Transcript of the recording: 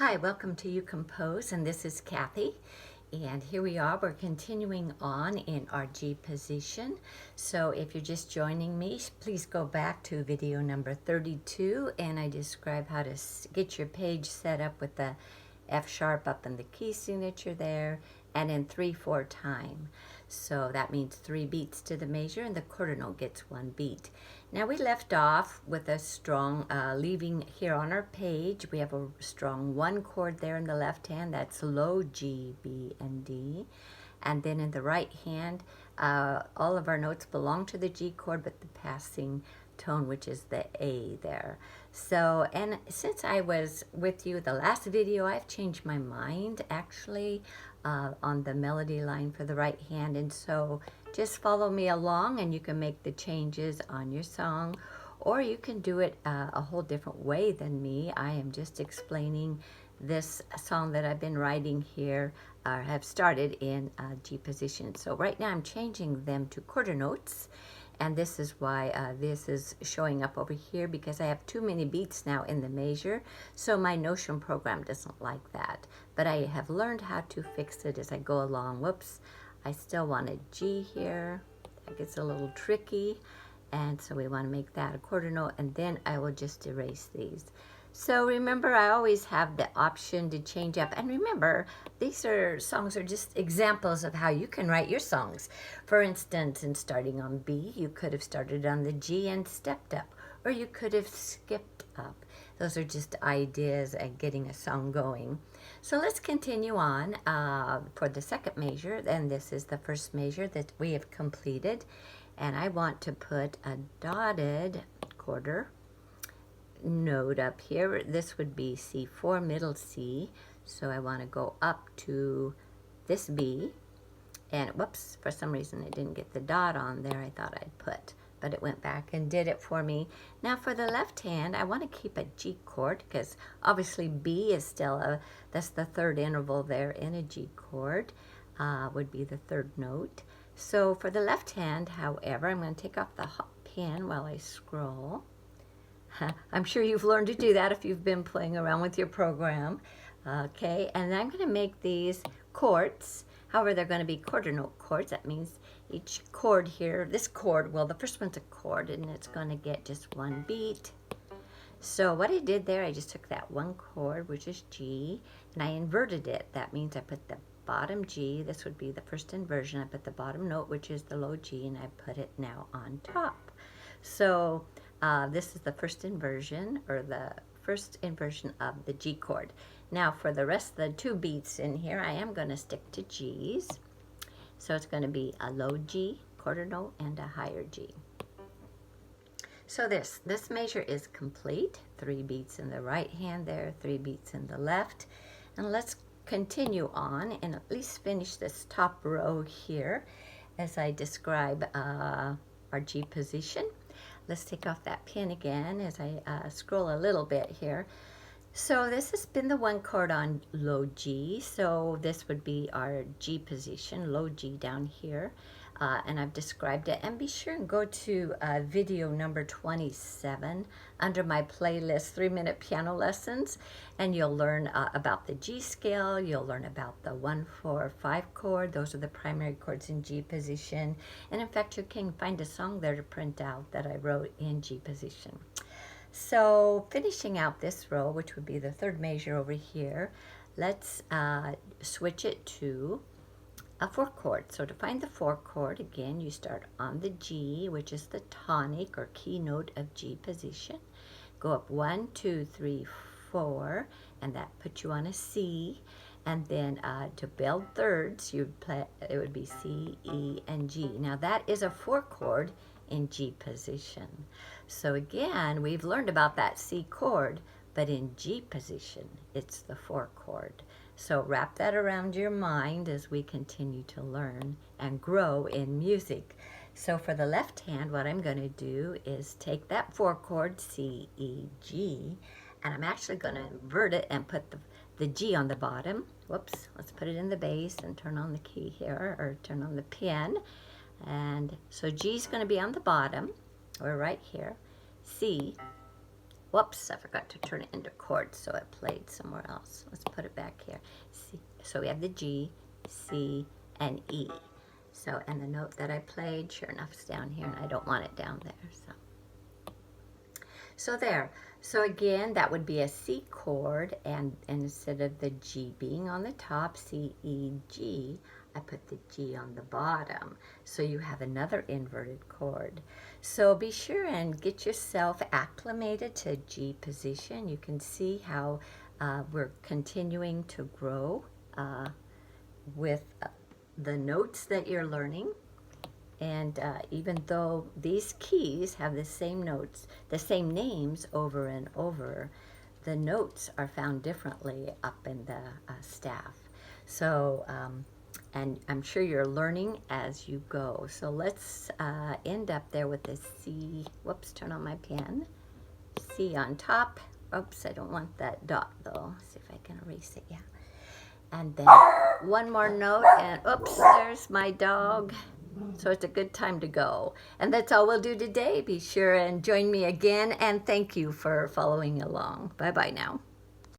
Hi, welcome to ucompose, and this is Kathy. And here we are, we're continuing on in our G position. So if you're just joining me, please go back to video number 32, and I describe how to get your page set up with the F sharp up in the key signature there, and in 3/4 time. So that means 3 beats to the measure, and the quarter note gets 1 beat. Now we left off with a strong, leaving here on our page, we have a strong 1 chord there in the left hand, that's low G, B, and D. And then in the right hand, all of our notes belong to the G chord, but the passing tone, which is the A there. So, and since I was with you the last video, I've changed my mind actually on the melody line for the right hand, and so just follow me along and you can make the changes on your song, or you can do it a whole different way than me. I am just explaining this song that I've been writing here, have started in G position. So right now I'm changing them to quarter notes, and this is why this is showing up over here, because I have too many beats now in the measure, so my Notion program doesn't like that. But I have learned how to fix it as I go along. Whoops, I still want a G here. That gets a little tricky, and so we want to make that a quarter note, and then I will just erase these. So remember, I always have the option to change up. And remember, these songs are just examples of how you can write your songs. For instance, in starting on B, you could have started on the G and stepped up, or you could have skipped up. Those are just ideas at getting a song going. So let's continue on for the second measure, and this is the first measure that we have completed. And I want to put a dotted quarter note up here. This would be C4, middle C. So I want to go up to this B, and whoops, for some reason it didn't get the dot on there I thought I'd put, but it went back and did it for me. Now for the left hand, I want to keep a G chord, because obviously B is still that's the third interval there in a G chord, would be the third note. So for the left hand, however, I'm going to take off the pen while I scroll. I'm sure you've learned to do that if you've been playing around with your program. Okay, and I'm going to make these chords. However, they're going to be quarter note chords. That means each chord here, this chord, well, the first one's a chord, and it's going to get just 1 beat. So what I did there, I just took that 1 chord, which is G, and I inverted it. That means I put the bottom G, this would be the first inversion. I put the bottom note, which is the low G, and I put it now on top. So this is the first inversion, or the first inversion of the G chord. Now for the rest of the 2 beats in here, I am going to stick to G's. So it's going to be a low G, quarter note, and a higher G. So this measure is complete. 3 beats in the right hand there, 3 beats in the left. And let's continue on and at least finish this top row here as I describe our G position. Let's take off that pen again as I scroll a little bit here. So this has been the 1 chord on low G, so this would be our G position, low G down here, and I've described it. And be sure and go to video number 27 under my playlist 3-minute piano lessons, and you'll learn about the G scale. You'll learn about the 1, 4, 5 chord. Those are the primary chords in G position, and in fact you can find a song there to print out that I wrote in G position. So finishing out this row, which would be the third measure over here, let's switch it to a 4 chord. So to find the 4 chord, again, you start on the G, which is the tonic or key note of G position. Go up 1, 2, 3, 4, and that puts you on a C. And then to build thirds, it would be C, E, and G. Now that is a 4 chord in G position. So again, we've learned about that C chord, but in G position, it's the 4 chord. So wrap that around your mind as we continue to learn and grow in music. So for the left hand, what I'm going to do is take that 4 chord, C, E, G, and I'm actually going to invert it and put the G on the bottom. Whoops, let's put it in the bass and turn on the key here, or turn on the pen. And so G is going to be on the bottom, or right here. C, Whoops, I forgot to turn it into chords, so it played somewhere else. Let's put it back here. C. So we have the G, C, and E. So, and the note that I played, sure enough, is down here, and I don't want it down there. So there. So again, that would be a C chord, and instead of the G being on the top, C, E, G, I put the G on the bottom. So you have another inverted chord. So be sure and get yourself acclimated to G position. You can see how we're continuing to grow with the notes that you're learning. And even though these keys have the same notes, the same names over and over, the notes are found differently up in the staff. So, and I'm sure you're learning as you go. So let's end up there with the C. Whoops, turn on my pen. C on top. Oops, I don't want that dot though. See if I can erase it. Yeah. And then one more note, and oops, there's my dog. So it's a good time to go. And that's all we'll do today. Be sure and join me again, and thank you for following along. Bye-bye now.